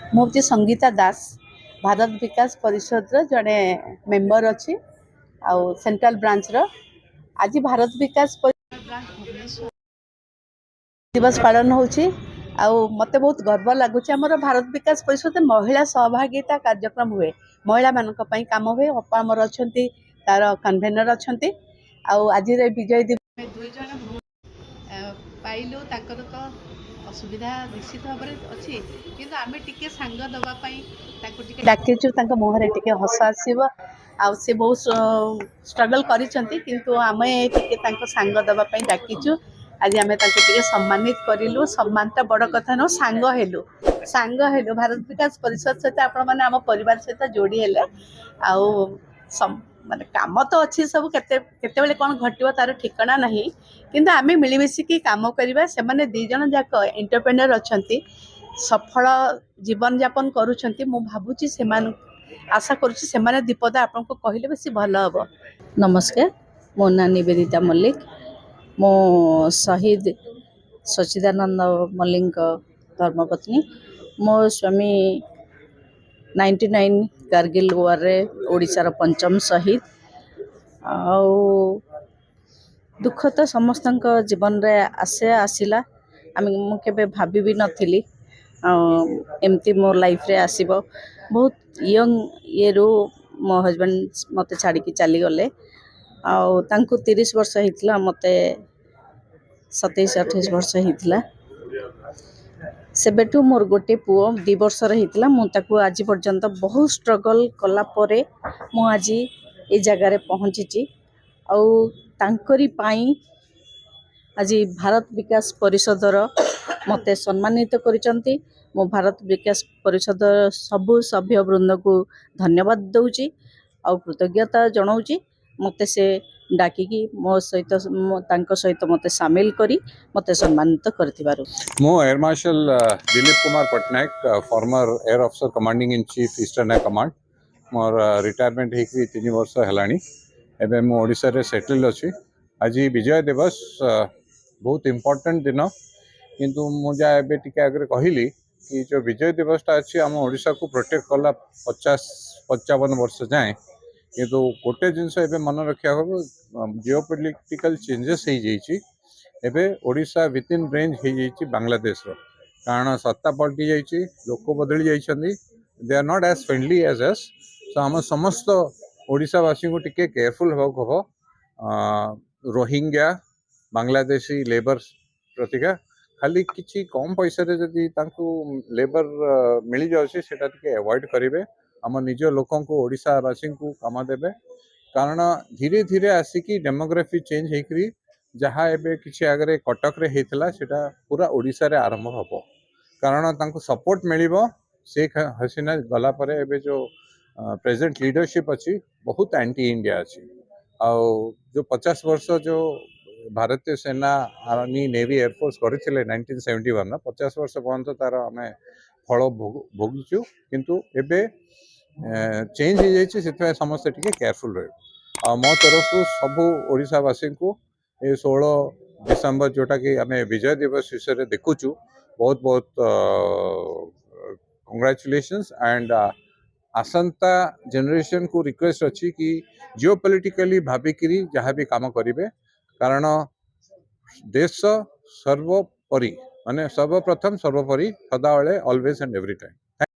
ମୁଁ ହେଉଛି ସଙ୍ଗୀତା ଦାସ ଭାରତ ବିକାଶ ପରିଷଦର ଜଣେ ମେମ୍ବର ଅଛି ଆଉ ସେଣ୍ଟ୍ରାଲ ବ୍ରାଞ୍ଚର। ଆଜି ଭାରତ ବିକାଶ ଭୁବନେଶ୍ୱର ଦିବସ ପାଳନ ହେଉଛି ଆଉ ମୋତେ ବହୁତ ଗର୍ବ ଲାଗୁଛି। ଆମର ଭାରତ ବିକାଶ ପରିଷଦରେ ମହିଳା ସହଭାଗିତା କାର୍ଯ୍ୟକ୍ରମ ହୁଏ, ମହିଳାମାନଙ୍କ ପାଇଁ କାମ ହୁଏ। ଅପା ଆମର ଅଛନ୍ତି, ତାର କନଭେନର ଅଛନ୍ତି। ଆଉ ଆଜିର ବିଜୟ ଦିବସ ଦୁଇ ଜଣ ପାଇଲୁ, ତାଙ୍କର ତ ଅସୁବିଧା ନିଶ୍ଚିତ ଭାବରେ ଅଛି, କିନ୍ତୁ ଆମେ ଟିକେ ସାଙ୍ଗ ଦେବା ପାଇଁ ତାଙ୍କୁ ଟିକେ ଡାକିଛୁ। ତାଙ୍କ ମୁହଁରେ ଟିକେ ହସ ଆସିବ। ଆଉ ସେ ବହୁତ ଷ୍ଟ୍ରଗଲ୍ କରିଛନ୍ତି, କିନ୍ତୁ ଆମେ ଟିକେ ତାଙ୍କ ସାଙ୍ଗ ଦେବା ପାଇଁ ଡାକିଛୁ। ଆଜି ଆମେ ତାଙ୍କୁ ଟିକେ ସମ୍ମାନିତ କରିଲୁ। ସମ୍ମାନଟା ବଡ଼ କଥା ନୁହଁ, ସାଙ୍ଗ ହେଲୁ ଭାରତ ବିକାଶ ପରିଷଦ ସହିତ। ଆପଣମାନେ ଆମ ପରିବାର ସହିତ ଯୋଡ଼ି ହେଲେ ଆଉ ମାନେ କାମ ତ ଅଛି ସବୁ, କେତେବେଳେ କ'ଣ ଘଟିବ ତାର ଠିକଣା ନାହିଁ, କିନ୍ତୁ ଆମେ ମିଳିମିଶିକି କାମ କରିବା। ସେମାନେ ଦୁଇ ଜଣ ଯାକ ଏଣ୍ଟରପ୍ରେନର ଅଛନ୍ତି, ସଫଳ ଜୀବନଯାପନ କରୁଛନ୍ତି। ମୁଁ ଭାବୁଛି ଆଶା କରୁଛି ସେମାନେ ଦୀପଦ ଆପଣଙ୍କୁ କହିଲେ ବେଶୀ ଭଲ ହେବ। ନମସ୍କାର, ମୋ ନାଁ ନିବେଦିତା ମଲ୍ଲିକ। ମୁଁ ଶହୀଦ ସଚ୍ଚିଦାନନ୍ଦ ମଲ୍ଲିକଙ୍କ ଧର୍ମପତ୍ନୀ। ମୋ ସ୍ୱାମୀ 99 କାର୍ଗିଲ ୱାର୍ରେ ଓଡ଼ିଶାର ପଞ୍ଚମ ଶହୀଦ। ଆଉ ଦୁଃଖ ତ ସମସ୍ତଙ୍କ ଜୀବନରେ ଆସିଲା। ମୁଁ କେବେ ଭାବିବି ନଥିଲି ଏମିତି ମୋ ଲାଇଫରେ ଆସିବ। ବହୁତ ୟଙ୍ଗ ଇଏରୁ ମୋ ହଜବେଣ୍ଡ ମୋତେ ଛାଡ଼ିକି ଚାଲିଗଲେ। ଆଉ ତାଙ୍କୁ 30 ବର୍ଷ ହେଇଥିଲା, ମୋତେ 27-28 ବର୍ଷ ହେଇଥିଲା। ସେବେଠୁ ମୋର ଗୋଟେ ପୁଅ 2 ବର୍ଷର ହେଇଥିଲା। ମୁଁ ତାକୁ ଆଜି ପର୍ଯ୍ୟନ୍ତ ବହୁତ ଷ୍ଟ୍ରଗଲ୍ କଲା ପରେ ମୁଁ ଆଜି ଏ ଜାଗାରେ ପହଞ୍ଚିଛି। ଆଉ ତାଙ୍କରି ପାଇଁ ଆଜି ଭାରତ ବିକାଶ ପରିଷଦର ମୋତେ ସମ୍ମାନିତ କରିଛନ୍ତି। ମୁଁ ଭାରତ ବିକାଶ ପରିଷଦର ସବୁ ସଭ୍ୟବୃନ୍ଦକୁ ଧନ୍ୟବାଦ ଦେଉଛି ଆଉ କୃତଜ୍ଞତା ଜଣାଉଛି। ମୋତେ ସେ ଡାକିକି ତାଙ୍କ ସହିତ ମୋତେ ସାମିଲ କରି ମୋତେ ସମ୍ମାନିତ କରିଥିବାରୁ। ମୁଁ air marshal Dilip Kumar Pattanaik, former air officer commanding in chief eastern air command. मोर रिटायरमेंट होगी 3 वर्ष है। एवं मु ओडिशा रे सेटल अच्छी। आज विजय दिवस बहुत इम्पोर्टेंट दिन, किंतु मुझे एबे टिके आगे कहली कि जो विजय दिवसटा अच्छी आम ओडिशा को प्रोटेक्ट कला 50-55 वर्ष जाए। किंतु गोटे जिनस एबे मन रखा हम, जियोपॉलिटिकल चेंजेस हो जाइए। एबे ओडिशा विथ इन रेंज हो जाइए बांग्लादेश रो, कारण सत्ता पलटि जाइए, लोक बदली जाइए। They are not as friendly as us. So आम समस्त ओडिशावासी को टिके केयरफुल हम। रोहिंग्या बांग्लादेशी लेबर प्रतिका खाली किसी कम पैसा रे जदि तांको लेबर मिल जाउछि, सेटा टिके अवॉइड करेंगे। आम निज लोक ओडिशावासी को काम देवे, कारण धीरे धीरे आसिकी डेमोग्राफी चेंज होकरी जहाँ एबे किसी आगे कटक रे हेतला सेटा पूरा ओडिशा रे आरंभ हम, कारण तांको सपोर्ट मिलिबो। शेख हसीना गला परे एबे जो प्रेजेंट लीडरशिप अच्छी बहुत एंटी इंडिया अच्छी। आउ जो 50 वर्ष जो भारतीय सेना, आर्मी, नेवी, एयरफोर्स करते 1971 50 वर्ष पर्यंत तार आम फल भोगीचु, किंतु एबे चेंज हो जाए। समस्ते टिके केयरफुल रहे। मो तरफ सबू ओडिशावासी को 16 डिसेम्बर जोटा कि आम विजय दिवस विषय में देखुचु, बहुत बहुत कंग्रेचुलेशंस। एंड आसंता जनरेशन को रिक्वेस्ट अच्छी कि जियोपॉलिटिकली भाविकी जहाँ भी काम करेंगे, कारण देश सर्वोपरि माने सर्वप्रथम सर्वोपरि सदाबले ऑलवेज एंड एवरी टाइम।